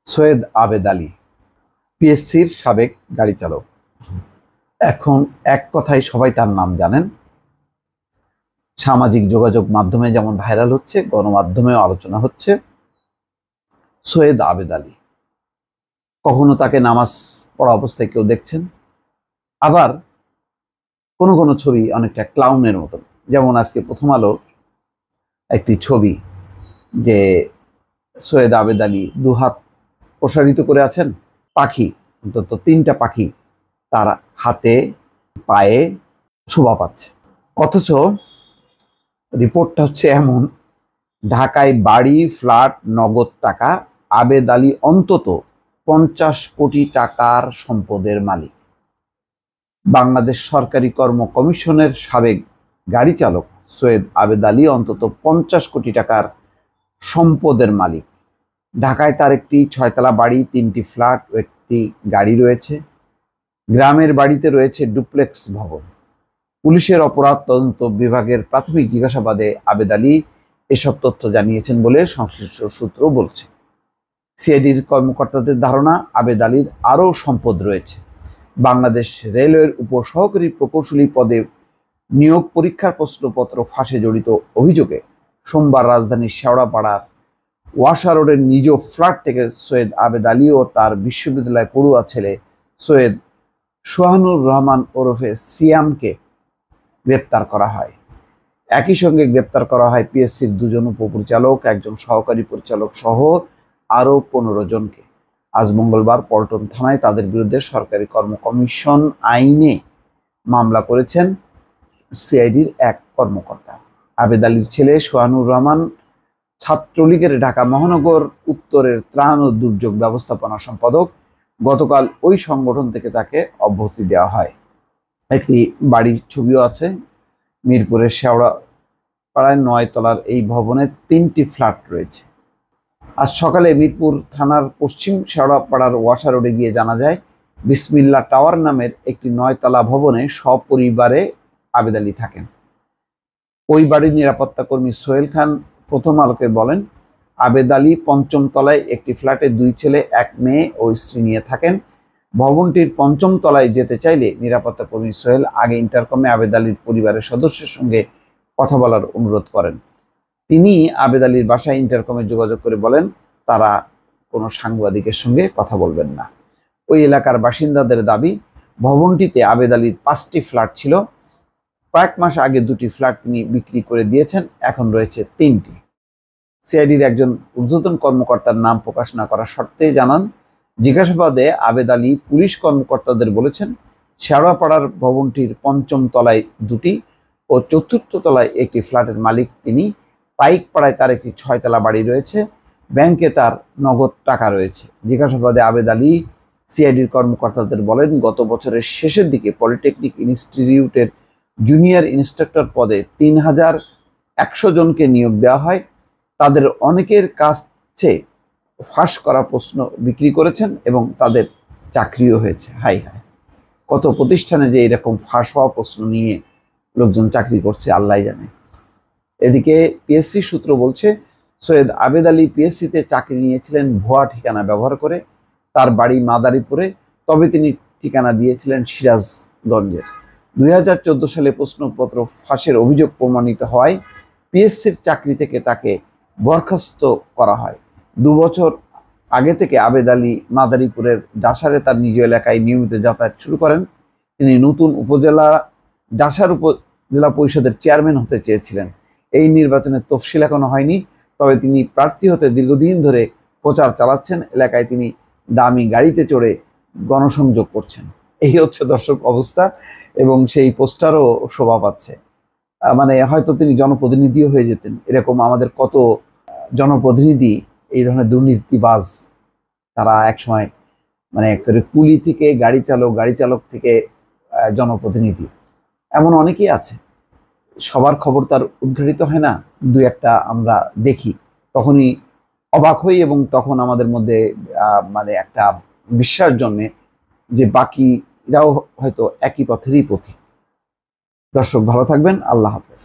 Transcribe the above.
সৈয়দ আবেদ আলী পিএসসির সাবেক গাড়ি চালক। এখন এক কথায় সবাই তার নাম জানেন। সামাজিক যোগাযোগ মাধ্যমে যেমন ভাইরাল হচ্ছে, গণমাধ্যমেও আলোচনা হচ্ছে। সৈয়দ আবেদ আলী, কখনো তাকে নামাজ পড়া অবস্থায় কেউ দেখছেন, আবার কোনো কোনো ছবি অনেকটা ক্লাউনের মতন। যেমন আজকে প্রথম আলোর একটি ছবি, যে সৈয়দ আবেদ আলী দুহাত প্রসারিত করে আছেন, পাখি, অন্তত 3টা পাখি তার হাতে পায়ে শোভা পাচ্ছে। অথচ রিপোর্টটা হচ্ছে এমন, ঢাকায় বাড়ি, ফ্ল্যাট, নগদ টাকা, আবেদ আলী অন্তত 50 কোটি টাকার সম্পদের মালিক। বাংলাদেশ সরকারি কর্ম কমিশনের সাবেক গাড়ি চালক সৈয়দ আবেদ আলী অন্তত 50 কোটি টাকার সম্পদের মালিক। ঢাকায় তার একটি 6তলা বাড়ি, 3টি ফ্ল্যাট ও একটি গাড়ি রয়েছে। গ্রামের বাড়িতে রয়েছে ডুপ্লেক্স ভবন। পুলিশের অপরাধ তদন্ত বিভাগের প্রাথমিক জিজ্ঞাসাবাদে আবেদ আলী এসব তথ্য জানিয়েছেন বলে সংশ্লিষ্ট সূত্র বলছে। সিআইডির কর্মকর্তাদের ধারণা, আবেদ আলীর আরও সম্পদ রয়েছে। বাংলাদেশ রেলওয়ের উপসহকারী প্রকৌশলী পদে নিয়োগ পরীক্ষার প্রশ্নপত্র ফাঁসে জড়িত অভিযোগে সোমবার রাজধানীর শেওড়াপাড়ার ওয়াসা রোডের নিজ ফ্ল্যাট থেকে সৈয়দ আবেদ আলী ও তার বিশ্ববিদ্যালয় পড়ুয়া ছেলে সৈয়দ সোহানুর রহমান ওরফে সিয়ামকে গ্রেপ্তার করা হয়। একই সঙ্গে গ্রেপ্তার করা হয় পিএসসির 2জন উপপরিচালক, 1জন সহকারী পরিচালক সহ আরও 15 জনকে। আজ মঙ্গলবার পল্টন থানায় তাদের বিরুদ্ধে সরকারি কর্ম কমিশন আইনে মামলা করেছেন সিআইডির এক কর্মকর্তা। আবেদ আলীর ছেলে সোহানুর রহমান ছাত্রলীগের ঢাকা মহানগর উত্তরের ত্রাণ ও দুর্যোগ ব্যবস্থাপনা সম্পাদক। গতকাল ওই সংগঠন থেকে তাকে অব্যাহতি দেওয়া হয়। একটি বাড়ির ছবিও আছে। মিরপুরের শেওড়াপাড়ায় 9 তলার এই ভবনে 3টি ফ্ল্যাট রয়েছে। আজ সকালে মিরপুর থানার পশ্চিম শেওড়াপাড়ার ওয়াসা রোডে গিয়ে জানা যায়, বিসমিল্লা টাওয়ার নামের একটি 9 তলা ভবনে সপরিবারে আবেদ আলী থাকেন। ওই বাড়ির নিরাপত্তা কর্মী সোহেল খান প্রথম আলোকে বলেন, আবেদ আলী 5ম তলায় একটি ফ্ল্যাটে 2 ছেলে 1 মেয়ে ও স্ত্রী নিয়ে থাকেন। ভবনটির 5ম তলায় যেতে চাইলে নিরাপত্তা কর্মী সোহেল আগে ইন্টারকমে আবেদ আলীর পরিবারের সদস্যের সঙ্গে কথা বলার অনুরোধ করেন। তিনি আবেদ আলীর বাসায় ইন্টারকমে যোগাযোগ করে বলেন তারা কোনো সাংবাদিকের সঙ্গে কথা বলবেন না। ওই এলাকার বাসিন্দাদের দাবি, ভবনটিতে আবেদ আলীর 5টি ফ্ল্যাট ছিল। কয়েক মাস আগে 2টি ফ্ল্যাট তিনি বিক্রি করে দিয়েছেন, এখন রয়েছে 3টি। সিআইডির একজন ঊর্ধ্বতন কর্মকর্তার নাম প্রকাশ না করার শর্তে জানান, জিজ্ঞাসাবাদে আবেদ আলী পুলিশ কর্মকর্তাদের বলেছেন, শেওড়াপাড়ার ভবনটির 5ম তলায় 2টি ও 4র্থ তলায় একটি ফ্ল্যাটের মালিক তিনি। পাইকপাড়ায় তার একটি 6তলা বাড়ি রয়েছে। ব্যাংকে তার নগদ টাকা রয়েছে। জিজ্ঞাসাবাদে আবেদ আলী সিআইডির কর্মকর্তাদের বলেন, গত বছরের শেষের দিকে পলিটেকনিক ইনস্টিটিউটের জুনিয়র ইন্সট্রাক্টর পদে 3100 জনকে নিয়োগ দেওয়া হয়। তাদের অনেকের কাছে ফাঁস করা প্রশ্ন বিক্রি করেছেন এবং তাদের চাকরিও হয়েছে। হাই হাই, কত প্রতিষ্ঠানে যে এরকম ফাঁস হওয়া প্রশ্ন নিয়ে লোকজন চাকরি করছে আল্লাহ জানে। এদিকে পিএসসি সূত্র বলছে, সৈয়দ আবেদ আলী পিএসসিতে চাকরি নিয়েছিলেন ভুয়া ঠিকানা ব্যবহার করে। তার বাড়ি মাদারীপুরে, তবে তিনি ঠিকানা দিয়েছিলেন সিরাজগঞ্জের। 2014 সালে প্রশ্নপত্র ফাঁসের অভিযোগ প্রমাণিত হওয়ায় পিএসসির চাকরি থেকে তাকে বরখাস্ত করা হয়। 2 বছর আগে থেকে আবেদ আলী মাদারীপুরের ডাসারে তার নিজ এলাকায় নিয়মিত যাতায়াত শুরু করেন। তিনি নতুন উপজেলা ডাসার উপজেলা পরিষদের চেয়ারম্যান হতে চেয়েছিলেন। এই নির্বাচনের তফসিল এখনো হয়নি, তবে তিনি প্রার্থী হতে দীর্ঘদিন ধরে প্রচার চালাচ্ছেন। এলাকায় তিনি দামি গাড়িতে চড়ে গণসংযোগ করছেন। এই হচ্ছে দর্শক অবস্থা, এবং সেই পোস্টারও শোভা পাচ্ছে। মানে হয়তো তিনি জনপ্রতিনিধিও হয়ে যেতেন। এরকম আমাদের কত জনপ্রতিনিধি এই ধরনের দুর্নীতিবাজ, তারা একসময় মানে কুলি থেকে গাড়ি চালক, গাড়ি চালক থেকে জনপ্রতিনিধি, এমন অনেকেই আছে। সবার খবর তার উদ্ঘাটিত হয় না, 2-1টা আমরা দেখি, তখনই অবাক হই, এবং তখন আমাদের মধ্যে মানে একটা বিশ্বাস জন্মে যে বাকিরাও হয়তো একই পথেরই পথিক। দর্শক ভালো থাকবেন, আল্লাহ হাফেজ।